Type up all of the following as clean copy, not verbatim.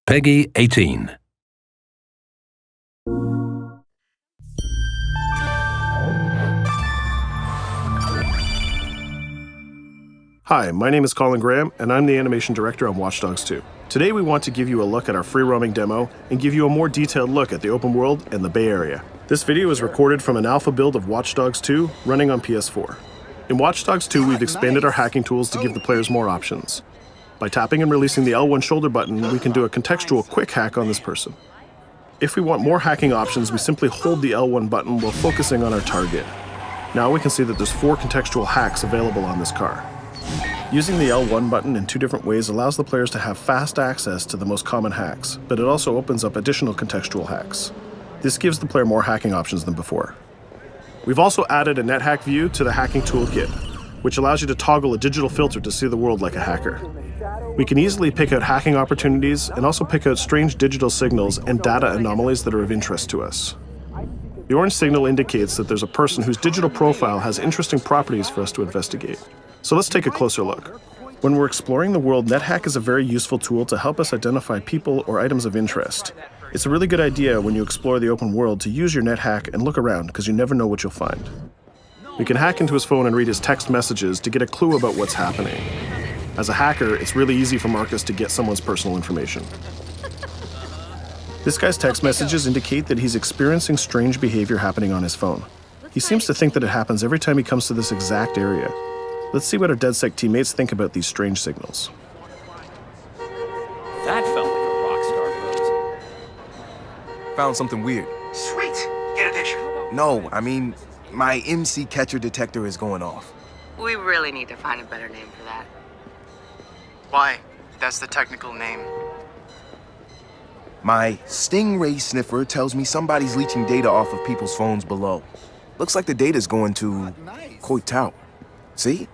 Peggy 18. Hi, my name is Colin Graham, and I'm the animation director on Watch Dogs 2. Today we want to give you a look at our free-roaming demo and give you a more detailed look at the open world and the Bay Area. This video is recorded from an alpha build of Watch Dogs 2 running on PS4. In Watch Dogs 2, we've expanded our hacking tools to give the players more options. By tapping and releasing the L1 shoulder button, we can do a contextual quick hack on this person. If we want more hacking options, we simply hold the L1 button while focusing on our target. Now we can see that there's 4 contextual hacks available on this car. Using the L1 button in 2 different ways allows the players to have fast access to the most common hacks, but it also opens up additional contextual hacks. This gives the player more hacking options than before. We've also added a NetHack view to the hacking toolkit, which allows you to toggle a digital filter to see the world like a hacker. We can easily pick out hacking opportunities and also pick out strange digital signals and data anomalies that are of interest to us. The orange signal indicates that there's a person whose digital profile has interesting properties for us to investigate. So let's take a closer look. When we're exploring the world, NetHack is a very useful tool to help us identify people or items of interest. It's a really good idea when you explore the open world to use your NetHack and look around, because you never know what you'll find. We can hack into his phone and read his text messages to get a clue about what's happening. As a hacker, it's really easy for Marcus to get someone's personal information. This guy's text messages indicate that he's experiencing strange behavior happening on his phone. He seems to think that it happens every time he comes to this exact area. Let's see what our DedSec teammates think about these strange signals. That felt like a rock star pose. Found something weird. Sweet. Get a picture. No, I mean, my MC catcher detector is going off. We really need to find a better name for that. Why? That's the technical name. My Stingray sniffer tells me somebody's leeching data off of people's phones below. Looks like the data's going to Coit Tower. See?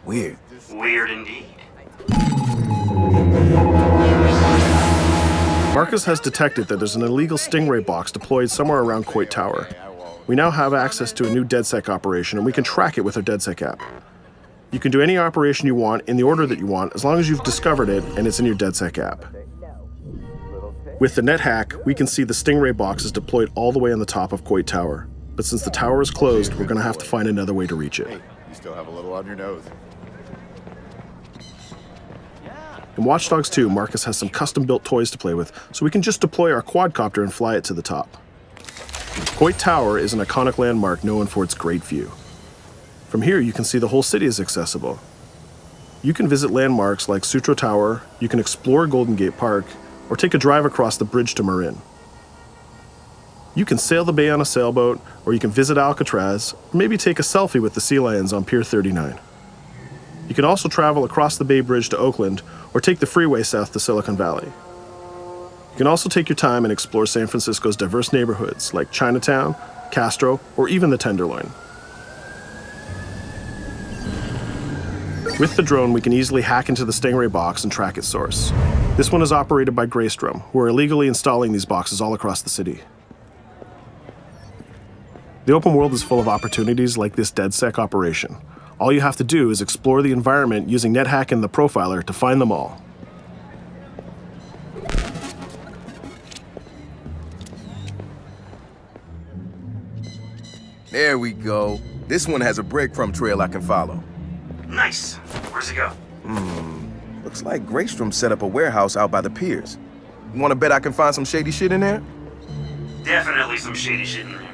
Weird. Weird indeed. Marcus has detected that there's an illegal Stingray box deployed somewhere around Coit Tower. We now have access to a new DedSec operation, and we can track it with our DedSec app. You can do any operation you want in the order that you want, as long as you've discovered it and it's in your DedSec app. With the NetHack, we can see the Stingray box is deployed all the way on the top of Coit Tower. But since the tower is closed, we're going to have to find another way to reach it. You still have a little on your nose. In Watch Dogs 2, Marcus has some custom-built toys to play with, so we can just deploy our quadcopter and fly it to the top. Coit Tower is an iconic landmark known for its great view. From here, you can see the whole city is accessible. You can visit landmarks like Sutro Tower, you can explore Golden Gate Park, or take a drive across the bridge to Marin. You can sail the bay on a sailboat, or you can visit Alcatraz, or maybe take a selfie with the sea lions on Pier 39. You can also travel across the Bay Bridge to Oakland, or take the freeway south to Silicon Valley. You can also take your time and explore San Francisco's diverse neighborhoods like Chinatown, Castro, or even the Tenderloin. With the drone, we can easily hack into the Stingray box and track its source. This one is operated by Greystrom, who are illegally installing these boxes all across the city. The open world is full of opportunities like this DedSec operation. All you have to do is explore the environment using NetHack and the Profiler to find them all. There we go. This one has a breadcrumb trail I can follow. Nice. Where's it go? Looks like Greystrom set up a warehouse out by the piers. You wanna bet I can find some shady shit in there? Definitely some shady shit in there.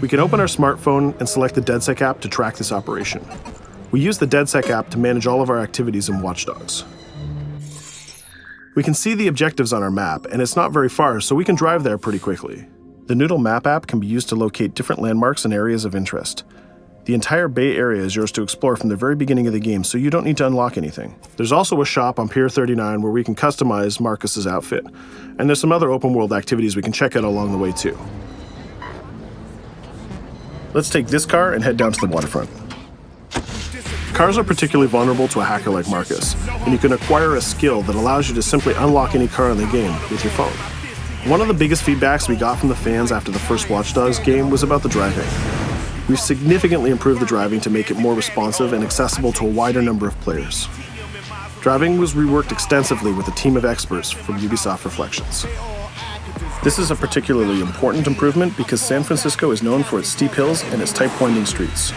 We can open our smartphone and select the DedSec app to track this operation. We use the DedSec app to manage all of our activities in Watch Dogs. We can see the objectives on our map, and it's not very far, so we can drive there pretty quickly. The Noodle Map app can be used to locate different landmarks and areas of interest. The entire Bay Area is yours to explore from the very beginning of the game, so you don't need to unlock anything. There's also a shop on Pier 39 where we can customize Marcus's outfit, and there's some other open world activities we can check out along the way too. Let's take this car and head down to the waterfront. Cars are particularly vulnerable to a hacker like Marcus, and you can acquire a skill that allows you to simply unlock any car in the game with your phone. One of the biggest feedbacks we got from the fans after the first Watch Dogs game was about the driving. We've significantly improved the driving to make it more responsive and accessible to a wider number of players. Driving was reworked extensively with a team of experts from Ubisoft Reflections. This is a particularly important improvement because San Francisco is known for its steep hills and its tight winding streets.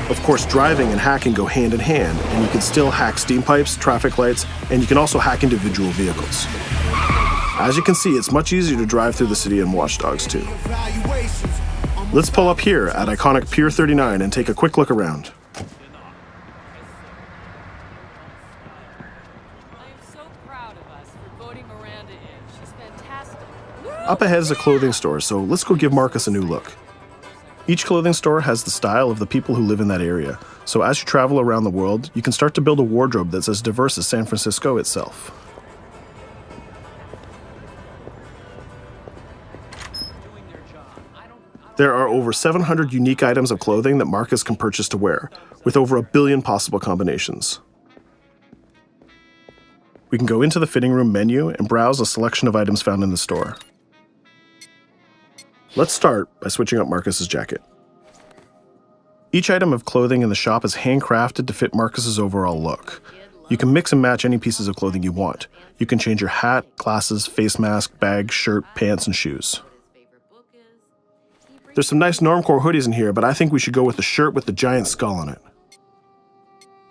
Of course, driving and hacking go hand in hand, and you can still hack steam pipes, traffic lights, and you can also hack individual vehicles. As you can see, it's much easier to drive through the city in Watch Dogs 2. Let's pull up here at iconic Pier 39 and take a quick look around. I am so proud of us for voting Miranda in. She's fantastic. Up ahead is a clothing store, so let's go give Marcus a new look. Each clothing store has the style of the people who live in that area, so as you travel around the world, you can start to build a wardrobe that's as diverse as San Francisco itself. There are over 700 unique items of clothing that Marcus can purchase to wear, with over 1 billion possible combinations. We can go into the fitting room menu and browse a selection of items found in the store. Let's start by switching up Marcus's jacket. Each item of clothing in the shop is handcrafted to fit Marcus's overall look. You can mix and match any pieces of clothing you want. You can change your hat, glasses, face mask, bag, shirt, pants, and shoes. There's some nice normcore hoodies in here, but I think we should go with the shirt with the giant skull on it.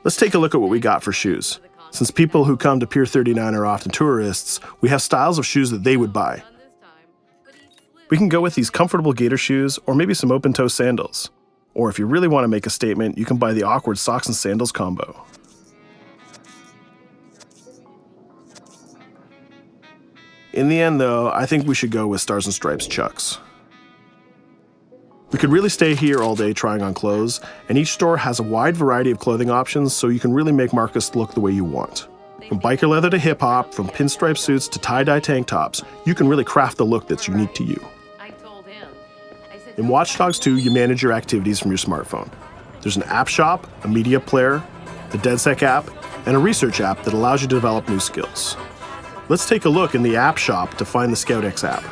Let's take a look at what we got for shoes. Since people who come to Pier 39 are often tourists, we have styles of shoes that they would buy. We can go with these comfortable gator shoes or maybe some open-toe sandals. Or if you really want to make a statement, you can buy the awkward socks and sandals combo. In the end though, I think we should go with Stars and Stripes Chucks. We could really stay here all day trying on clothes, and each store has a wide variety of clothing options so you can really make Marcus look the way you want. From biker leather to hip-hop, from pinstripe suits to tie-dye tank tops, you can really craft the look that's unique to you. In Watch Dogs 2, you manage your activities from your smartphone. There's an app shop, a media player, the DedSec app, and a research app that allows you to develop new skills. Let's take a look in the app shop to find the ScoutX app.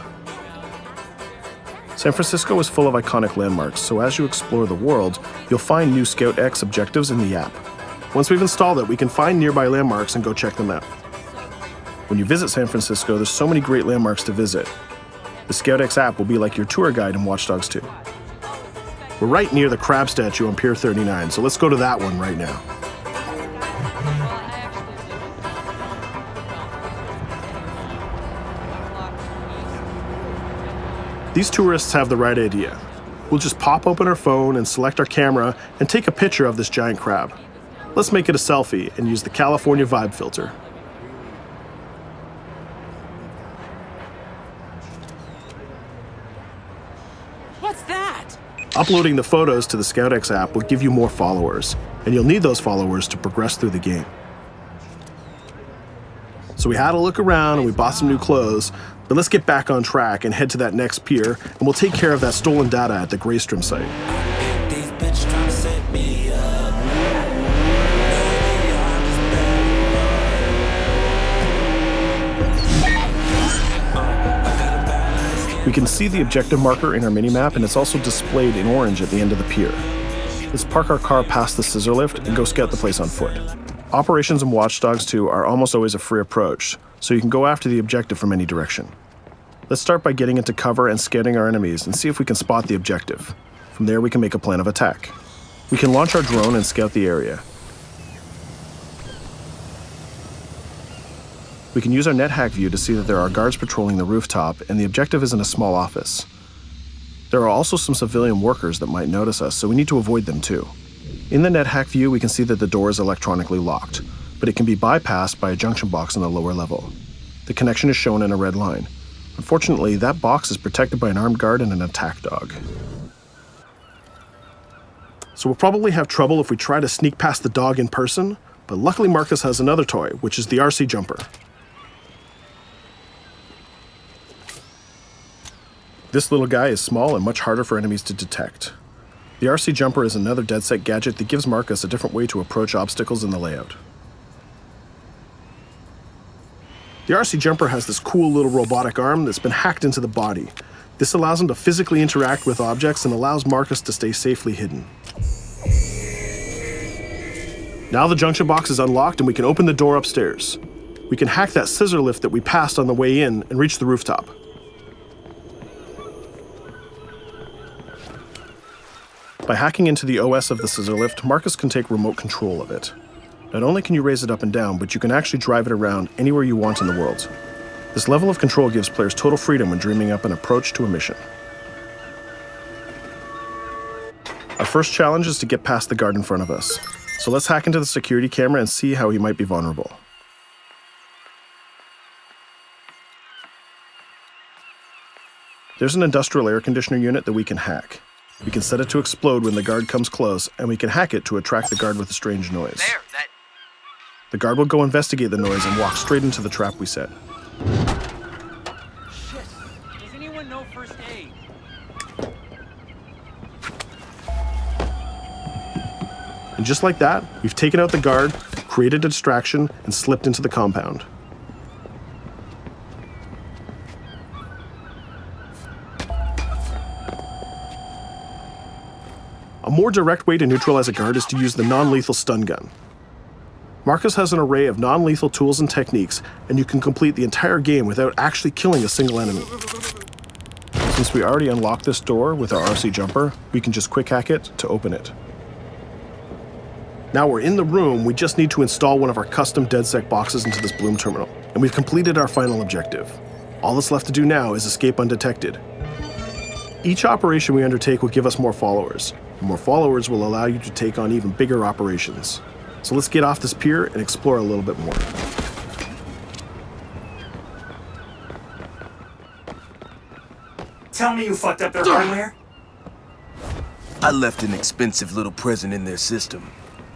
San Francisco is full of iconic landmarks, so as you explore the world, you'll find new ScoutX objectives in the app. Once we've installed it, we can find nearby landmarks and go check them out. When you visit San Francisco, there's so many great landmarks to visit. The ScoutX app will be like your tour guide in Watch Dogs 2. We're right near the crab statue on Pier 39, so let's go to that one right now. These tourists have the right idea. We'll just pop open our phone and select our camera and take a picture of this giant crab. Let's make it a selfie and use the California Vibe filter. What's that? Uploading the photos to the ScoutX app will give you more followers, and you'll need those followers to progress through the game. So we had a look around and we bought some new clothes, but let's get back on track and head to that next pier, and we'll take care of that stolen data at the Greystrom site. We can see the objective marker in our minimap, and it's also displayed in orange at the end of the pier. Let's park our car past the scissor lift and go scout the place on foot. Operations in Watch Dogs 2 are almost always a free approach, so you can go after the objective from any direction. Let's start by getting into cover and scouting our enemies and see if we can spot the objective. From there we can make a plan of attack. We can launch our drone and scout the area. We can use our NetHack view to see that there are guards patrolling the rooftop, and the objective is in a small office. There are also some civilian workers that might notice us, so we need to avoid them too. In the NetHack view, we can see that the door is electronically locked, but it can be bypassed by a junction box on the lower level. The connection is shown in a red line. Unfortunately, that box is protected by an armed guard and an attack dog. So we'll probably have trouble if we try to sneak past the dog in person, but luckily Marcus has another toy, which is the RC jumper. This little guy is small and much harder for enemies to detect. The RC jumper is another DedSec gadget that gives Marcus a different way to approach obstacles in the layout. The RC jumper has this cool little robotic arm that's been hacked into the body. This allows him to physically interact with objects and allows Marcus to stay safely hidden. Now the junction box is unlocked and we can open the door upstairs. We can hack that scissor lift that we passed on the way in and reach the rooftop. By hacking into the OS of the scissor lift, Marcus can take remote control of it. Not only can you raise it up and down, but you can actually drive it around anywhere you want in the world. This level of control gives players total freedom when dreaming up an approach to a mission. Our first challenge is to get past the guard in front of us. So let's hack into the security camera and see how he might be vulnerable. There's an industrial air conditioner unit that we can hack. We can set it to explode when the guard comes close, and we can hack it to attract the guard with a strange noise. The guard will go investigate the noise and walk straight into the trap we set. Shit. Does anyone know first aid? And just like that, we've taken out the guard, created a distraction, and slipped into the compound. A more direct way to neutralize a guard is to use the non-lethal stun gun. Marcus has an array of non-lethal tools and techniques, and you can complete the entire game without actually killing a single enemy. Since we already unlocked this door with our RC jumper, we can just quick hack it to open it. Now we're in the room, we just need to install one of our custom DedSec boxes into this Bloom terminal, and we've completed our final objective. All that's left to do now is escape undetected. Each operation we undertake will give us more followers, and more followers will allow you to take on even bigger operations. So let's get off this pier and explore a little bit more. Tell me you fucked up their hardware? I left an expensive little present in their system,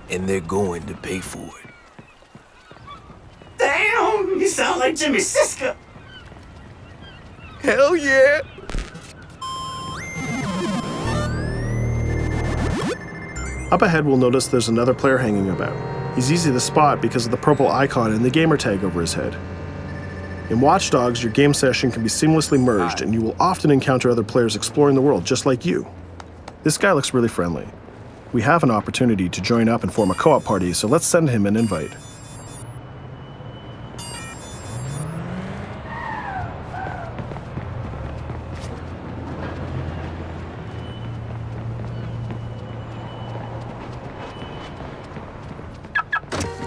and they're going to pay for it. Damn, you sound like Jimmy Siska. Hell yeah! Up ahead, we'll notice there's another player hanging about. He's easy to spot because of the purple icon and the gamer tag over his head. In Watch Dogs, your game session can be seamlessly merged, and you will often encounter other players exploring the world just like you. This guy looks really friendly. We have an opportunity to join up and form a co-op party, so let's send him an invite.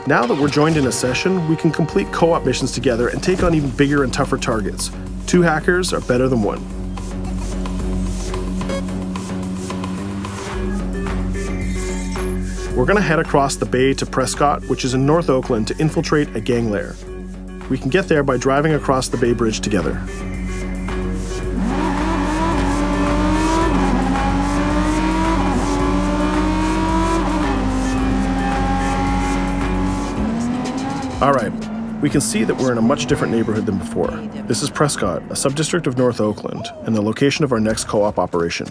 Now that we're joined in a session, we can complete co-op missions together and take on even bigger and tougher targets. 2 hackers are better than 1. We're gonna head across the bay to Prescott, which is in North Oakland, to infiltrate a gang lair. We can get there by driving across the Bay Bridge together. Alright, we can see that we're in a much different neighborhood than before. This is Prescott, a subdistrict of North Oakland, and the location of our next co-op operation.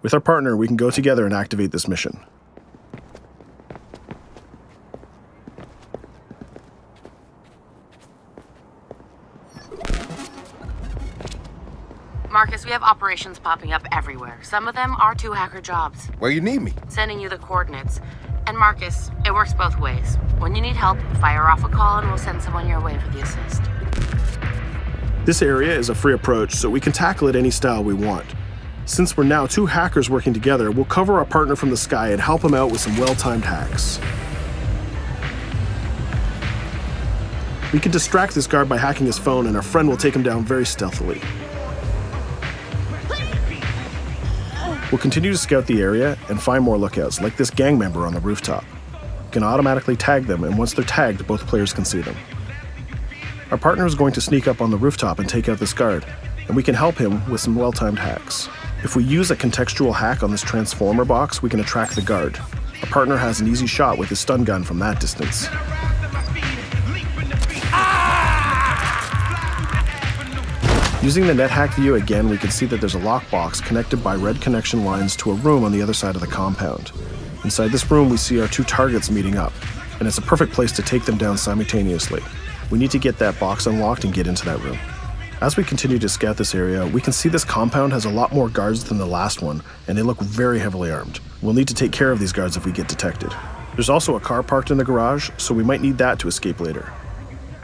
With our partner, we can go together and activate this mission. Marcus, we have operations popping up everywhere. Some of them are 2 hacker jobs. Where you need me? Sending you the coordinates. And Marcus, it works both ways. When you need help, fire off a call and we'll send someone your way for the assist. This area is a free approach, so we can tackle it any style we want. Since we're now 2 hackers working together, we'll cover our partner from the sky and help him out with some well-timed hacks. We can distract this guard by hacking his phone, and our friend will take him down very stealthily. We'll continue to scout the area and find more lookouts, like this gang member on the rooftop. We can automatically tag them, and once they're tagged, both players can see them. Our partner is going to sneak up on the rooftop and take out this guard, and we can help him with some well-timed hacks. If we use a contextual hack on this transformer box, we can attract the guard. Our partner has an easy shot with his stun gun from that distance. Using the NetHack view again, we can see that there's a lockbox connected by red connection lines to a room on the other side of the compound. Inside this room, we see our 2 targets meeting up, and it's a perfect place to take them down simultaneously. We need to get that box unlocked and get into that room. As we continue to scout this area, we can see this compound has a lot more guards than the last one, and they look very heavily armed. We'll need to take care of these guards if we get detected. There's also a car parked in the garage, so we might need that to escape later.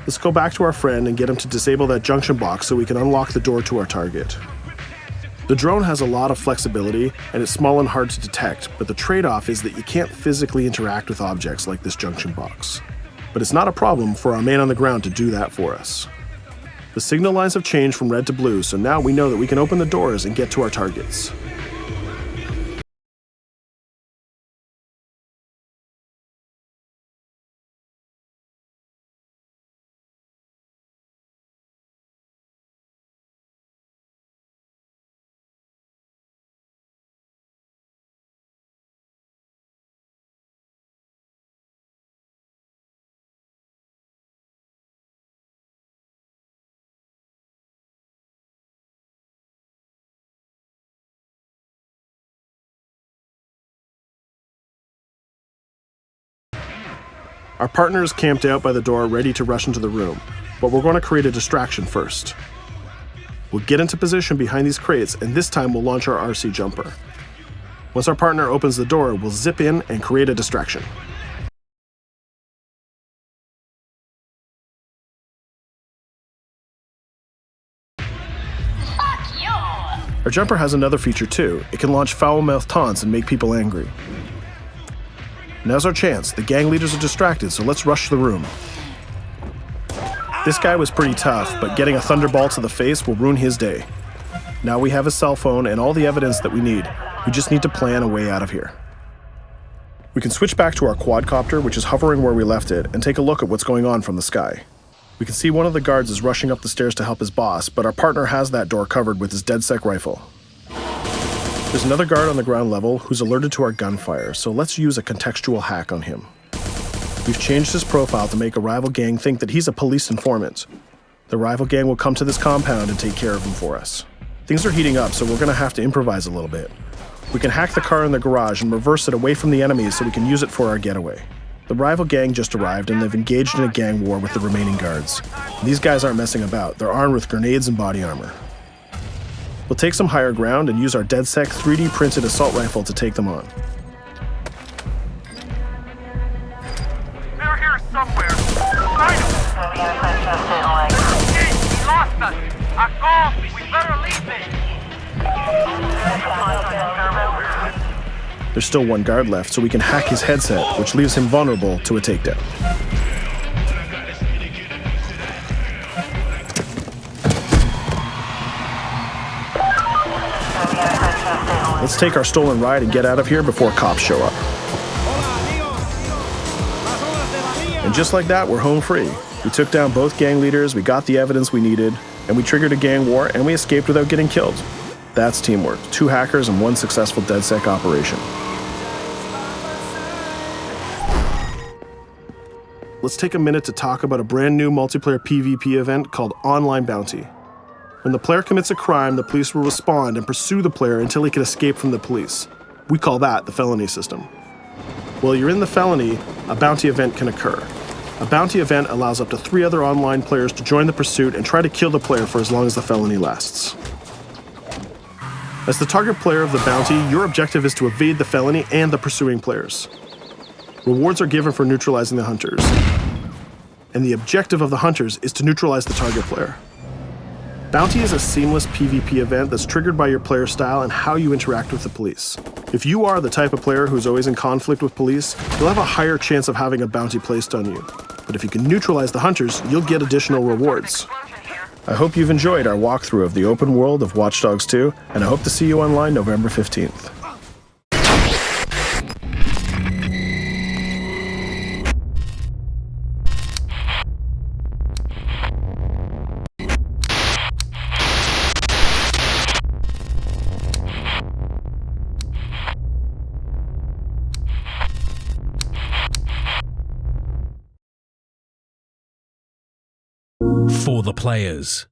Let's go back to our friend and get him to disable that junction box so we can unlock the door to our target. The drone has a lot of flexibility, and it's small and hard to detect, but the trade-off is that you can't physically interact with objects like this junction box. But it's not a problem for our man on the ground to do that for us. The signal lines have changed from red to blue, so now we know that we can open the doors and get to our targets. Our partner is camped out by the door ready to rush into the room, but we're going to create a distraction first. We'll get into position behind these crates, and this time we'll launch our RC jumper. Once our partner opens the door, we'll zip in and create a distraction. Our jumper has another feature too. It can launch foul-mouthed taunts and make people angry. Now's our chance. The gang leaders are distracted, so let's rush the room. This guy was pretty tough, but getting a thunderbolt to the face will ruin his day. Now we have his cell phone and all the evidence that we need. We just need to plan a way out of here. We can switch back to our quadcopter, which is hovering where we left it, and take a look at what's going on from the sky. We can see one of the guards is rushing up the stairs to help his boss, but our partner has that door covered with his DedSec rifle. There's another guard on the ground level who's alerted to our gunfire, so let's use a contextual hack on him. We've changed his profile to make a rival gang think that he's a police informant. The rival gang will come to this compound and take care of him for us. Things are heating up, so we're going to have to improvise a little bit. We can hack the car in the garage and reverse it away from the enemies so we can use it for our getaway. The rival gang just arrived and they've engaged in a gang war with the remaining guards. These guys aren't messing about, they're armed with grenades and body armor. We'll take some higher ground and use our DedSec 3D printed assault rifle to take them on. They're here somewhere. Find them. Hey, we lost us. A call. We better leave it. There's still one guard left, so we can hack his headset, which leaves him vulnerable to a takedown. Let's take our stolen ride and get out of here before cops show up. And just like that, we're home free. We took down both gang leaders, we got the evidence we needed, and we triggered a gang war, and we escaped without getting killed. That's teamwork. 2 hackers and 1 successful DedSec operation. Let's take a minute to talk about a brand new multiplayer PvP event called Online Bounty. When the player commits a crime, the police will respond and pursue the player until he can escape from the police. We call that the felony system. While you're in the felony, a bounty event can occur. A bounty event allows up to 3 other online players to join the pursuit and try to kill the player for as long as the felony lasts. As the target player of the bounty, your objective is to evade the felony and the pursuing players. Rewards are given for neutralizing the hunters. And the objective of the hunters is to neutralize the target player. Bounty is a seamless PvP event that's triggered by your player style and how you interact with the police. If you are the type of player who's always in conflict with police, you'll have a higher chance of having a bounty placed on you. But if you can neutralize the hunters, you'll get additional rewards. I hope you've enjoyed our walkthrough of the open world of Watch Dogs 2, and I hope to see you online November 15th. For the players.